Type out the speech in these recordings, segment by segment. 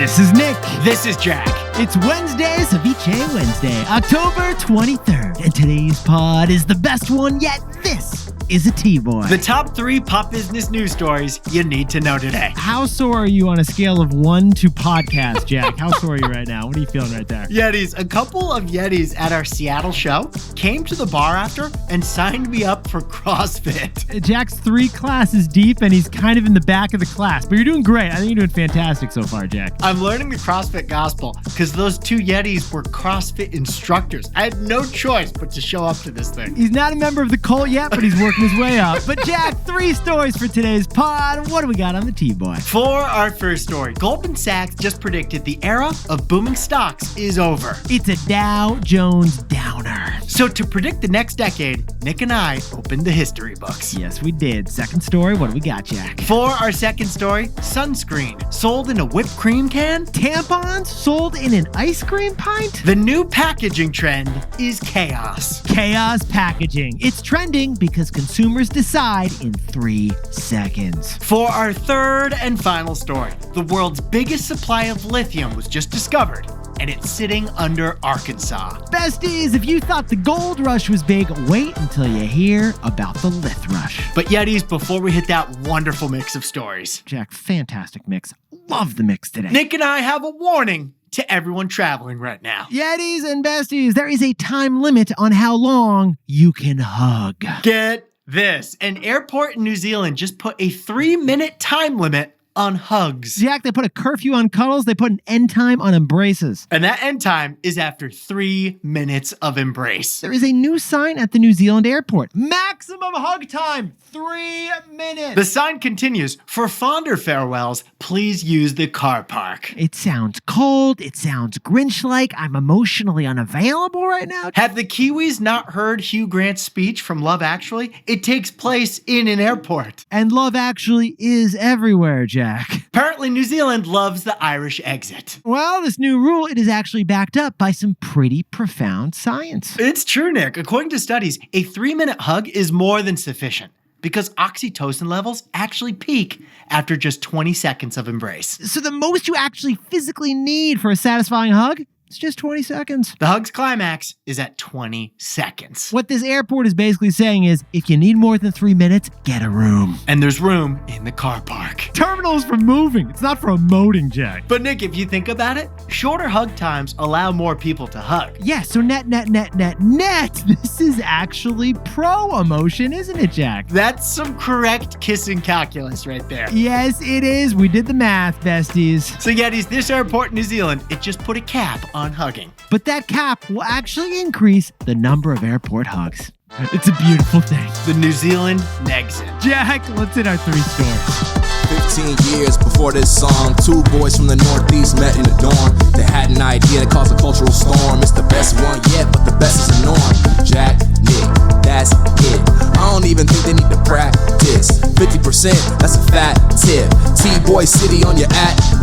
This is Nick. This is Jack. It's Wednesday, Ceviche Wednesday, October 23rd. And today's pod is the best one yet. This is a TBOY. The top 3 pop business news stories you need to know today. How sore are you on a scale of 1 to podcast, Jack? How sore are you right now? What are you feeling right there? Yetis. A couple of Yetis at our Seattle show came to the bar after and signed me up for CrossFit. Jack's 3 classes deep and he's kind of in the back of the class, but you're doing great. I think you're doing fantastic so far, Jack. I'm learning the CrossFit gospel because those 2 Yetis were CrossFit instructors. I had no choice but to show up to this thing. He's not a member of the cult yet, but he's working his way up. But Jack, 3 stories for today's pod. What do we got on the TBOY? For our first story, Goldman Sachs just predicted the era of booming stocks is over. It's a Dow Jones downer. So to predict the next decade, Nick and I opened the history books. Yes, we did. Second story, what do we got, Jack? For our second story, sunscreen sold in a whipped cream can. Tampons sold in an ice cream pint? The new packaging trend is chaos. Chaos packaging. It's trending because consumers decide in 3 seconds. For our third and final story, the world's biggest supply of lithium was just discovered, and it's sitting under Arkansas. Besties, if you thought the gold rush was big, wait until you hear about the Lith Rush. But Yetis, before we hit that wonderful mix of stories, Jack, fantastic mix. Love the mix today. Nick and I have a warning to everyone traveling right now. Yetis and besties, there is a time limit on how long you can hug. Get this. An airport in New Zealand just put a 3-minute time limit on hugs. Jack, they put a curfew on cuddles. They put an end time on embraces. And that end time is after 3 minutes of embrace. There is a new sign at the New Zealand airport. Maximum hug time, 3 minutes. The sign continues. For fonder farewells, please use the car park. It sounds cold. It sounds Grinch-like. I'm emotionally unavailable right now. Have the Kiwis not heard Hugh Grant's speech from Love Actually? It takes place in an airport. And Love Actually is everywhere, Jack. Apparently, New Zealand loves the Irish exit. Well, this new rule, it is actually backed up by some pretty profound science. It's true, Nick. According to studies, a 3-minute hug is more than sufficient because oxytocin levels actually peak after just 20 seconds of embrace. So the most you actually physically need for a satisfying hug? It's just 20 seconds. The hug's climax is at 20 seconds. What this airport is basically saying is, if you need more than 3 minutes, get a room. And there's room in the car park. Terminal is for moving. It's not for emoting, Jack. But Nick, if you think about it, shorter hug times allow more people to hug. Yeah, so net. This is actually pro-emotion, isn't it, Jack? That's some correct kissing calculus right there. Yes, it is. We did the math, besties. So Yetis, this airport in New Zealand, it just put a cap on hugging. But that cap will actually increase the number of airport hugs. It's a beautiful thing. The New Zealand negs it. Jack, let's hit our 3 stories. 15 years before this song, 2 boys from the Northeast met in the dorm. They had an idea that caused a cultural storm. It's the best one yet, but the best is the norm. Jack, Nick, that's it. I don't even think they need to practice. 50%, that's a fat tip. TBOY City on your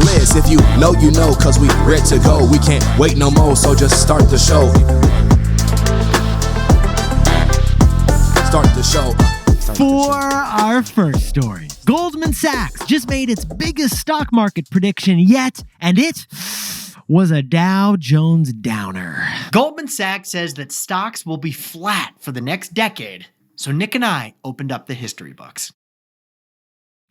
list. If you know, you know, cause we ready to go. We can't wait no more, so just start the show. Start the show. For our first story, Goldman Sachs just made its biggest stock market prediction yet, and it was a Dow Jones downer. Goldman Sachs says that stocks will be flat for the next decade. So Nick and I opened up the history books.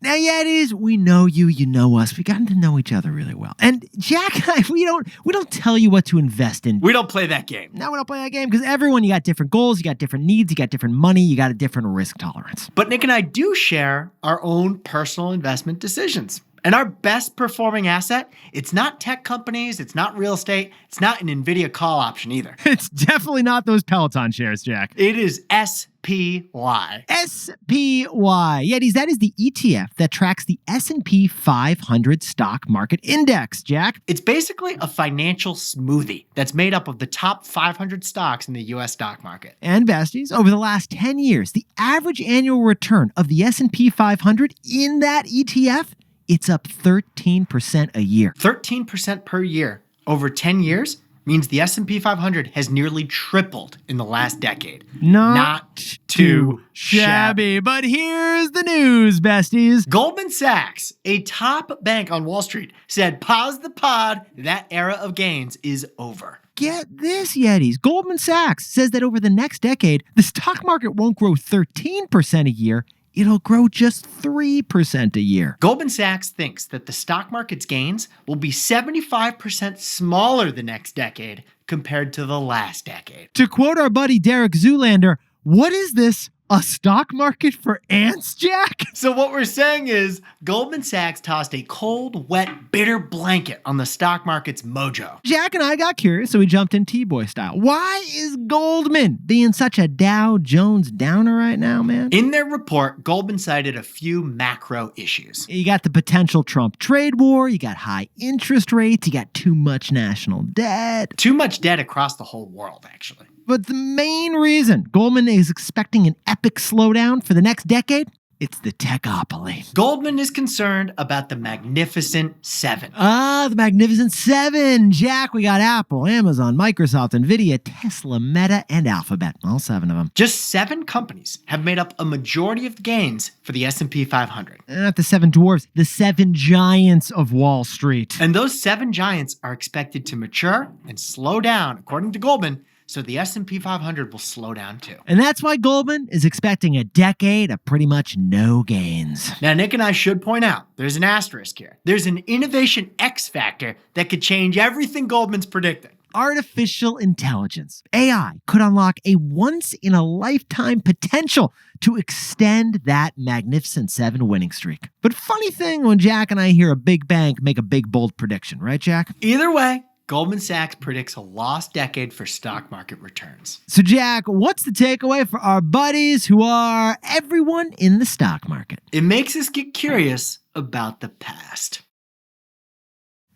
Now, Yetis, we know you, you know us. We gotten to know each other really well. And Jack and I, we don't tell you what to invest in. We don't play that game. No, we don't play that game because everyone, you got different goals, you got different needs, you got different money, you got a different risk tolerance. But Nick and I do share our own personal investment decisions. And our best performing asset, it's not tech companies, it's not real estate, it's not an NVIDIA call option either. It's definitely not those Peloton shares, Jack. It is SPY. SPY. Yetis, that is the ETF that tracks the S&P 500 stock market index, Jack. It's basically a financial smoothie that's made up of the top 500 stocks in the U.S. stock market. And besties, over the last 10 years, the average annual return of the S&P 500 in that ETF, it's up 13% a year. 13% per year over 10 years? means the S&P 500 has nearly tripled in the last decade. Not too shabby. But here's the news, besties. Goldman Sachs, a top bank on Wall Street, said, pause the pod, that era of gains is over. Get this, Yetis. Goldman Sachs says that over the next decade, the stock market won't grow 13% a year. It'll grow just 3% a year. Goldman Sachs thinks that the stock market's gains will be 75% smaller the next decade compared to the last decade. To quote our buddy Derek Zoolander, what is this? A stock market for ants, Jack? So what we're saying is Goldman Sachs tossed a cold, wet, bitter blanket on the stock market's mojo. Jack and I got curious, so we jumped in TBOY style. Why is Goldman being such a Dow Jones downer right now, man? In their report, Goldman cited a few macro issues. You got the potential Trump trade war, you got high interest rates, you got too much national debt. Too much debt across the whole world, actually. But the main reason Goldman is expecting an epic slowdown for the next decade, it's the techopoly. Goldman is concerned about the Magnificent Seven. The Magnificent Seven. Jack, we got Apple, Amazon, Microsoft, Nvidia, Tesla, Meta, and Alphabet. All 7 of them. Just 7 companies have made up a majority of the gains for the S&P 500. Not the 7 dwarves, the 7 giants of Wall Street. And those 7 giants are expected to mature and slow down, according to Goldman, so the S&P 500 will slow down too. And that's why Goldman is expecting a decade of pretty much no gains. Now, Nick and I should point out, there's an asterisk here. There's an innovation X factor that could change everything Goldman's predicting. Artificial intelligence, AI, could unlock a once-in-a-lifetime potential to extend that Magnificent Seven winning streak. But funny thing when Jack and I hear a big bank make a big, bold prediction, right, Jack? Either way, Goldman Sachs predicts a lost decade for stock market returns. So, Jack, what's the takeaway for our buddies who are everyone in the stock market? It makes us get curious about the past.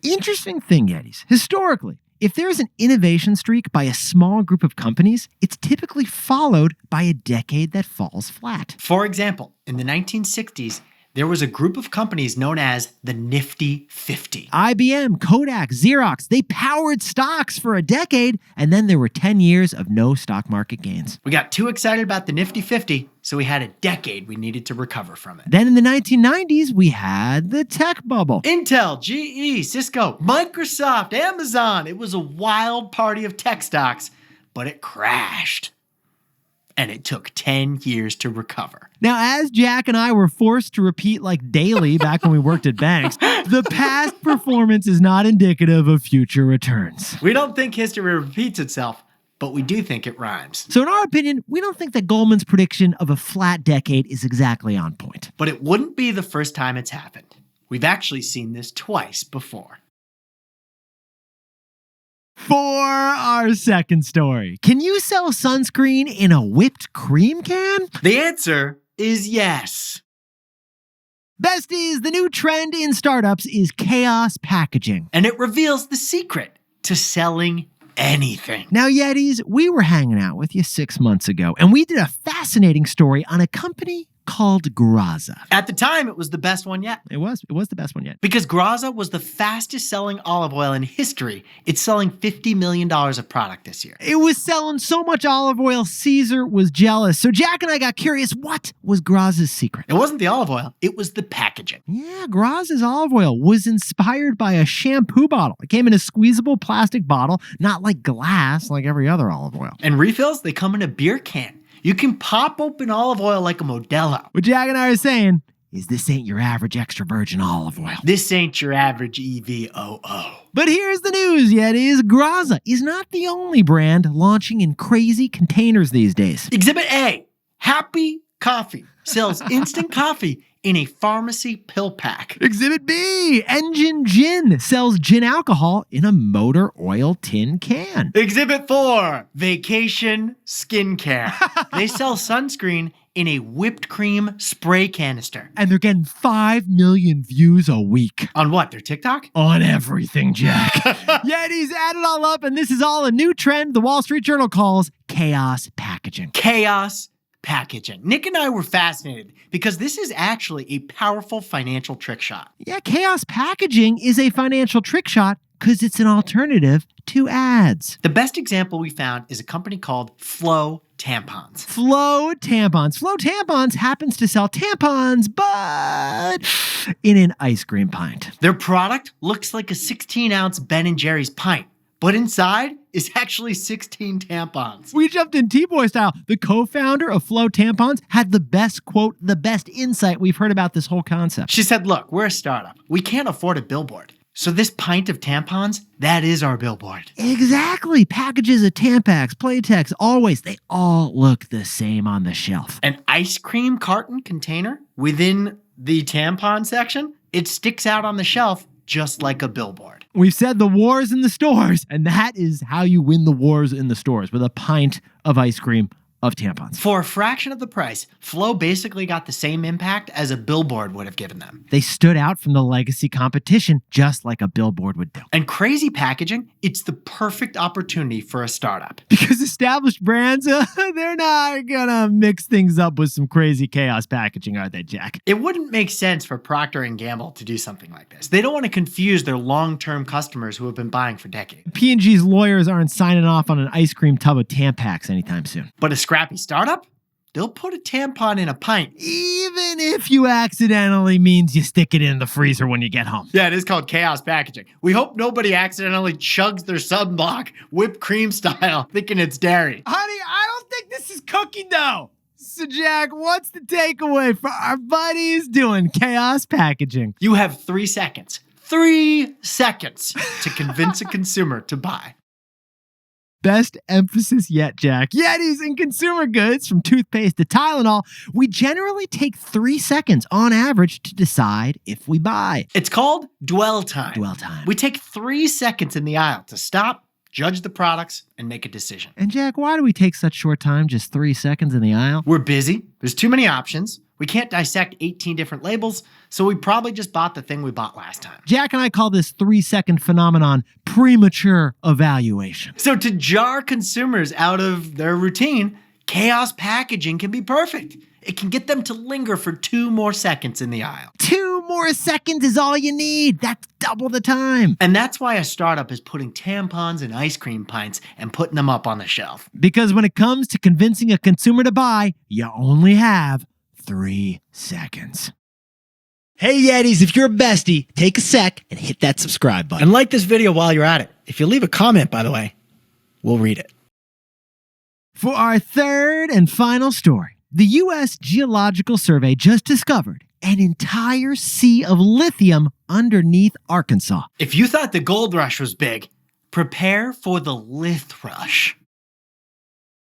Interesting thing, Yetis. Historically, if there is an innovation streak by a small group of companies, it's typically followed by a decade that falls flat. For example, in the 1960s, there was a group of companies known as the Nifty 50. IBM, Kodak, Xerox, they powered stocks for a decade, and then there were 10 years of no stock market gains. We got too excited about the Nifty 50, so we had a decade we needed to recover from it. Then in the 1990s, we had the tech bubble. Intel, GE, Cisco, Microsoft, Amazon. It was a wild party of tech stocks, but it crashed. And it took 10 years to recover. Now, as Jack and I were forced to repeat like daily back when we worked at banks, the past performance is not indicative of future returns. We don't think history repeats itself, but we do think it rhymes. So in our opinion, we don't think that Goldman's prediction of a flat decade is exactly on point. But it wouldn't be the first time it's happened. We've actually seen this twice before. For our second story, can you sell sunscreen in a whipped cream can? The answer is yes. Besties, the new trend in startups is chaos packaging. And it reveals the secret to selling anything. Now, Yetis, we were hanging out with you 6 months ago, and we did a fascinating story on a company called Graza. At the time, it was the best one yet. It was the best one yet. Because Graza was the fastest selling olive oil in history. It's selling $50 million of product this year. It was selling so much olive oil, Caesar was jealous. So Jack and I got curious, what was Graza's secret? It wasn't the olive oil, it was the packaging. Yeah, Graza's olive oil was inspired by a shampoo bottle. It came in a squeezable plastic bottle, not like glass like every other olive oil. And refills, they come in a beer can. You can pop open olive oil like a Modelo. What Jack and I are saying is this ain't your average extra virgin olive oil. This ain't your average EVOO. But here's the news, Yetis. Graza is not the only brand launching in crazy containers these days. Exhibit A, Happy Coffee, sells instant coffee in a pharmacy pill pack. Exhibit B, Engine Gin sells gin alcohol in a motor oil tin can. Exhibit 4, Vacation Skincare. They sell sunscreen in a whipped cream spray canister. And they're getting 5 million views a week. On what, their TikTok? On everything, Jack. Yetis, add it all up, and this is all a new trend the Wall Street Journal calls chaos packaging. Chaos packaging. Nick and I were fascinated because this is actually a powerful financial trick shot. Yeah, chaos packaging is a financial trick shot, because it's an alternative to ads. The best example we found is a company called Flow Tampons. Flow Tampons. Flow Tampons happens to sell tampons, but in an ice cream pint. Their product looks like a 16-ounce Ben & Jerry's pint, but inside is actually 16 tampons. We jumped in TBOY style. The co-founder of Flow Tampons had the best quote, the best insight we've heard about this whole concept. She said, look, we're a startup. We can't afford a billboard. So this pint of tampons, that is our billboard. Exactly. Packages of Tampax, Playtex, Always, they all look the same on the shelf. An ice cream carton container within the tampon section, it sticks out on the shelf just like a billboard. We've said the war's in the stores, and that is how you win the wars in the stores, with a pint of ice cream of tampons. For a fraction of the price, Flow basically got the same impact as a billboard would have given them. They stood out from the legacy competition just like a billboard would do. And crazy packaging, it's the perfect opportunity for a startup. Because established brands, they're not gonna mix things up with some crazy chaos packaging, are they, Jack? It wouldn't make sense for Procter & Gamble to do something like this. They don't want to confuse their long-term customers who have been buying for decades. P&G's lawyers aren't signing off on an ice cream tub of Tampax anytime soon. But a scrappy startup? They'll put a tampon in a pint. Even if you accidentally means you stick it in the freezer when you get home. Yeah, it is called chaos packaging. We hope nobody accidentally chugs their sunblock whipped cream style thinking it's dairy. Honey, I don't think this is cookie dough. So Jack, what's the takeaway for our buddies doing chaos packaging? You have 3 seconds. 3 seconds to convince a consumer to buy. Best emphasis yet, Jack. Yetis in consumer goods, from toothpaste to Tylenol, we generally take 3 seconds on average to decide if we buy. It's called dwell time. Dwell time. We take 3 seconds in the aisle to stop, judge the products, and make a decision. And Jack, why do we take such short time, just 3 seconds in the aisle? We're busy. There's too many options. We can't dissect 18 different labels, so we probably just bought the thing we bought last time. Jack and I call this 3-second phenomenon premature evaluation. So to jar consumers out of their routine, chaos packaging can be perfect. It can get them to linger for 2 more seconds in the aisle. 2 more seconds is all you need. That's double the time. And that's why a startup is putting tampons in ice cream pints and putting them up on the shelf. Because when it comes to convincing a consumer to buy, you only have 3 seconds. Hey Yetis, if you're a bestie, take a sec and hit that subscribe button. And like this video while you're at it. If you leave a comment, by the way, we'll read it. For our third and final story, the U.S. Geological Survey just discovered an entire sea of lithium underneath Arkansas. If you thought the gold rush was big, prepare for the Lith Rush.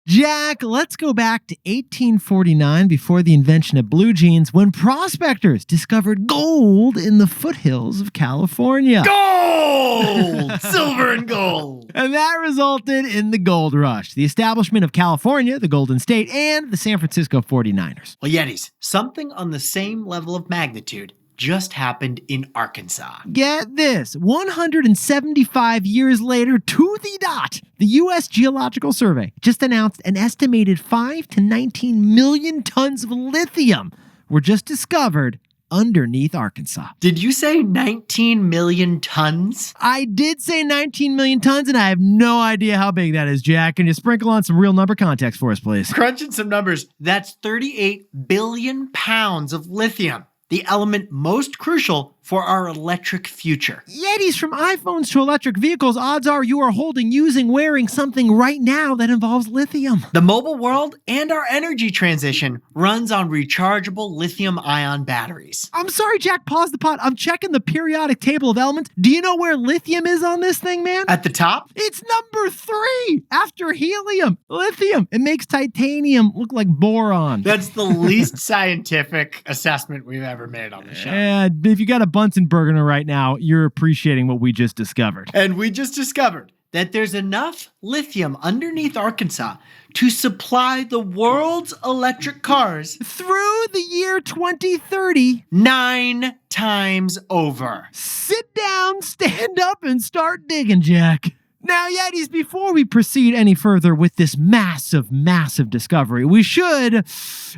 Jack, let's go back to 1849, before the invention of blue jeans, when prospectors discovered gold in the foothills of California. Gold! Silver and gold! And that resulted in the gold rush, the establishment of California, the Golden State, and the San Francisco 49ers. Well, Yetis, something on the same level of magnitude just happened in Arkansas. Get this, 175 years later, to the dot, the U.S. Geological Survey just announced an estimated 5 to 19 million tons of lithium were just discovered underneath Arkansas. Did you say 19 million tons? I did say 19 million tons, and I have no idea how big that is, Jack. Can you sprinkle on some real number context for us, please? Crunching some numbers, that's 38 billion pounds of lithium, the element most crucial for our electric future. Yetis, from iPhones to electric vehicles, odds are you are holding, using, wearing something right now that involves lithium. The mobile world and our energy transition runs on rechargeable lithium-ion batteries. I'm sorry, Jack, pause the pod. I'm checking the periodic table of elements. Do you know where lithium is on this thing, man? At the top? It's number 3 after helium. Lithium. It makes titanium look like boron. That's the least scientific assessment we've ever made on the show. And if you got a Bunsen burner right now, you're appreciating what we just discovered. And we just discovered that there's enough lithium underneath Arkansas to supply the world's electric cars through the year 2030. 9 times over. Sit down, stand up, and start digging, Jack. Now, Yetis, before we proceed any further with this massive discovery, we should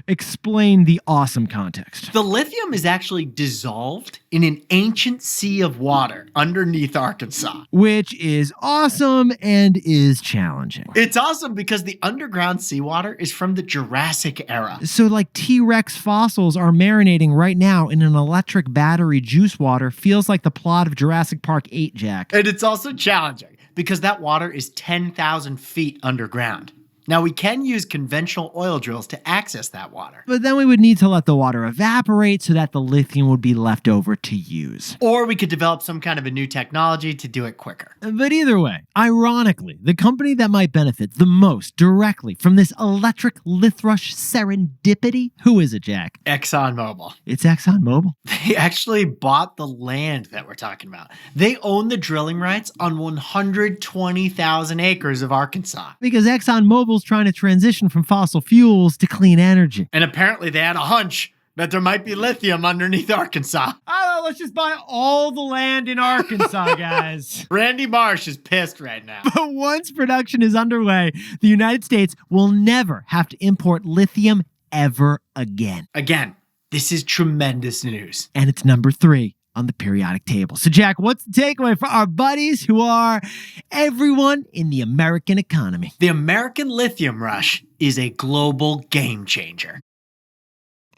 explain the awesome context. The lithium is actually dissolved in an ancient sea of water underneath Arkansas. Which is awesome and is challenging. It's awesome because the underground seawater is from the Jurassic era. So like T-Rex fossils are marinating right now in an electric battery juice water. Feels like the plot of Jurassic Park 8, Jack. And it's also challenging because that water is 10,000 feet underground. Now, we can use conventional oil drills to access that water. But then we would need to let the water evaporate so that the lithium would be left over to use. Or we could develop some kind of a new technology to do it quicker. But either way, ironically, the company that might benefit the most directly from this electric Lith Rush serendipity, who is it, Jack? ExxonMobil. It's ExxonMobil. They actually bought the land that we're talking about. They own the drilling rights on 120,000 acres of Arkansas. Because ExxonMobil's trying to transition from fossil fuels to clean energy. And apparently they had a hunch that there might be lithium underneath Arkansas. Oh, let's just buy all the land in Arkansas, guys. Randy Marsh is pissed right now. But once production is underway, the United States will never have to import lithium ever again. Again, this is tremendous news. And it's number 3 on the periodic table. So, Jack, what's the takeaway for our buddies who are everyone in the American economy? The American lithium rush is a global game changer.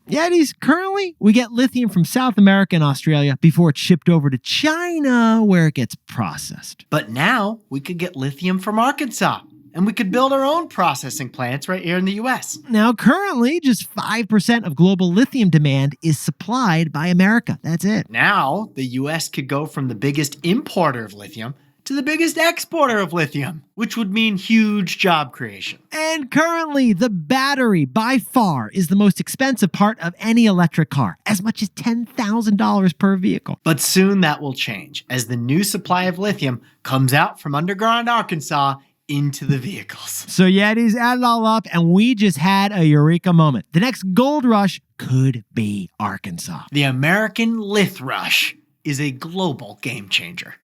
Yetis, currently, we get lithium from South America and Australia before it's shipped over to China, where it gets processed. But now we could get lithium from Arkansas, and we could build our own processing plants right here in the US. Now, currently, just 5% of global lithium demand is supplied by America. That's it. Now, the US could go from the biggest importer of lithium to the biggest exporter of lithium, which would mean huge job creation. And currently, the battery, by far, is the most expensive part of any electric car, as much as $10,000 per vehicle. But soon that will change as the new supply of lithium comes out from underground Arkansas into the vehicles. So Yetis, add it all up, and we just had a eureka moment. The next gold rush could be Arkansas. The American Lith Rush is a global game changer.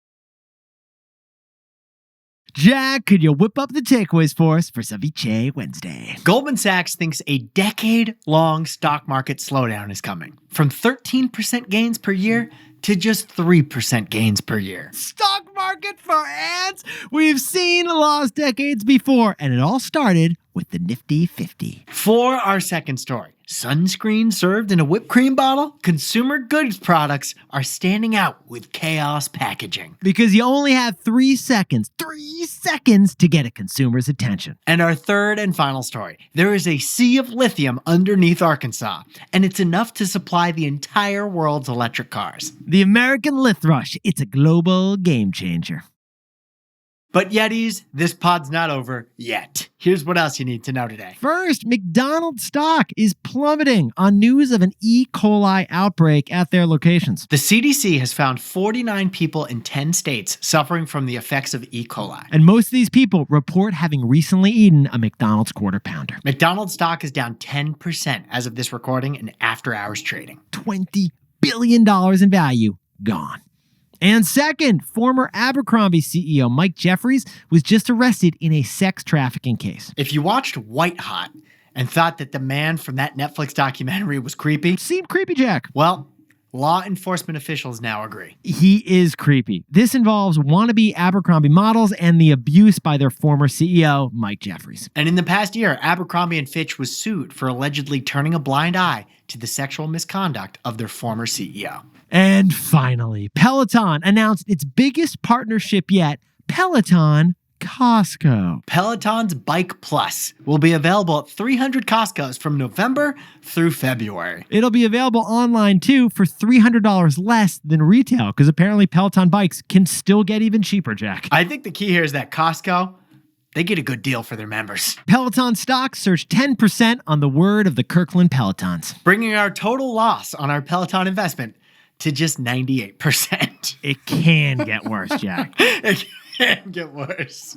Jack, could you whip up the takeaways for us for Ceviche Wednesday? Goldman Sachs thinks a decade-long stock market slowdown is coming, from 13% gains per year to just 3% gains per year. Stock market for ants? We've seen lost decades before, and it all started with the Nifty 50. For our second story, sunscreen served in a whipped cream bottle, consumer goods products are standing out with chaos packaging. Because you only have 3 seconds to get a consumer's attention. And our third and final story, there is a sea of lithium underneath Arkansas, and it's enough to supply the entire world's electric cars. The American Lith Rush, it's a global game changer. But Yetis, this pod's not over yet. Here's what else you need to know today. First, McDonald's stock is plummeting on news of an E. coli outbreak at their locations. The CDC has found 49 people in 10 states suffering from the effects of E. coli. And most of these people report having recently eaten a McDonald's Quarter Pounder. McDonald's stock is down 10% as of this recording in after-hours trading. $20 billion in value gone. And second, former Abercrombie CEO Mike Jeffries was just arrested in a sex trafficking case. If you watched White Hot and thought that the man from that Netflix documentary was creepy, Seemed creepy, Jack. well, law enforcement officials now agree. He is creepy. This involves wannabe Abercrombie models and the abuse by their former CEO, Mike Jeffries. And in the past year, Abercrombie & Fitch was sued for allegedly turning a blind eye to the sexual misconduct of their former CEO. And finally, Peloton announced its biggest partnership yet, Peloton Costco. Peloton's Bike Plus will be available at 300 Costco's from November through February. It'll be available online too for $300 less than retail, because apparently Peloton bikes can still get even cheaper, Jack. I think the key here is that Costco, they get a good deal for their members. Peloton stock surged 10% on the word of the Kirkland Pelotons. Bringing our total loss on our Peloton investment to just 98%. It can get worse, Jack. It can get worse.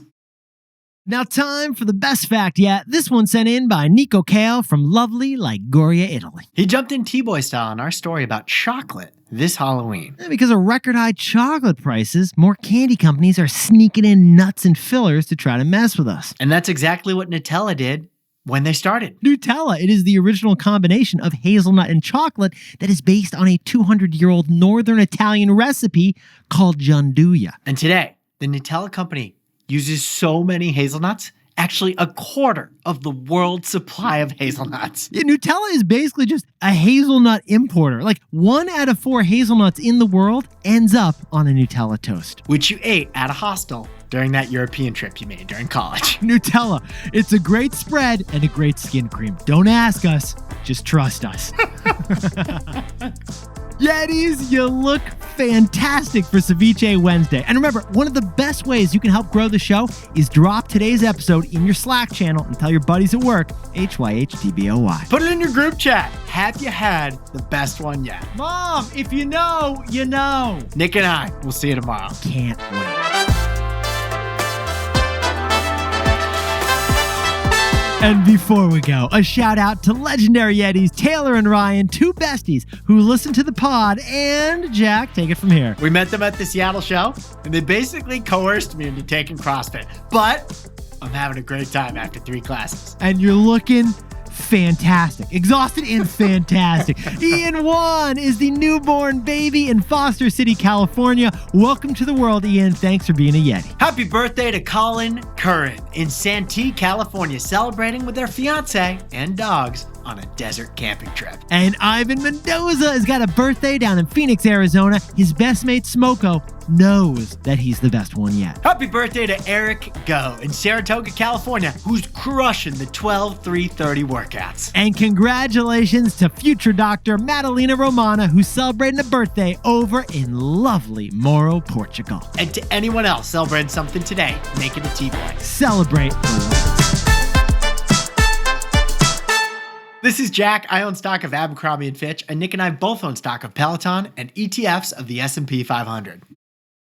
Now time for the best fact yet. This one sent in by Nico Kale from lovely Liguria, Italy. He jumped in TBOY style on our story about chocolate this Halloween. Because of record high chocolate prices, more candy companies are sneaking in nuts and fillers to try to mess with us. And that's exactly what Nutella did when they started. Nutella, it is the original combination of hazelnut and chocolate that is based on a 200-year-old northern Italian recipe called gianduja. And today, the Nutella company uses so many hazelnuts, actually a quarter of the world's supply of hazelnuts. Yeah, Nutella is basically just a hazelnut importer. Like 1 out of 4 hazelnuts in the world ends up on a Nutella toast. Which you ate at a hostel during that European trip you made during college. Nutella, it's a great spread and a great skin cream. Don't ask us, just trust us. Yetis, you look fantastic for Ceviche Wednesday. And remember, one of the best ways you can help grow the show is drop today's episode in your Slack channel and tell your buddies at work, HYHTBOY. Put it in your group chat. Have you had the best one yet? Mom, if you know, you know. Nick and I will see you tomorrow. Can't wait. And before we go, a shout out to legendary Yetis, Taylor and Ryan, 2 besties who listen to the pod. And Jack, take it from here. We met them at the Seattle show, and they basically coerced me into taking CrossFit. But I'm having a great time after 3 classes. And you're looking fantastic. Exhausted and fantastic. Ian Wan is the newborn baby in Foster City, California. Welcome to the world, Ian. Thanks for being a Yeti. Happy birthday to Colin Curran in Santee, California, celebrating with their fiance and dogs on a desert camping trip. And Ivan Mendoza has got a birthday down in Phoenix, Arizona. His best mate, Smoko, knows that he's the best one yet. Happy birthday to Eric Go in Saratoga, California, who's crushing the 12-3-30 workouts. And congratulations to future doctor Madalena Romana, who's celebrating a birthday over in lovely Moro, Portugal. And to anyone else celebrating something today, make it a TBOY. Celebrate the world. This is Jack. I own stock of Abercrombie & Fitch, and Nick and I both own stock of Peloton and ETFs of the S&P 500.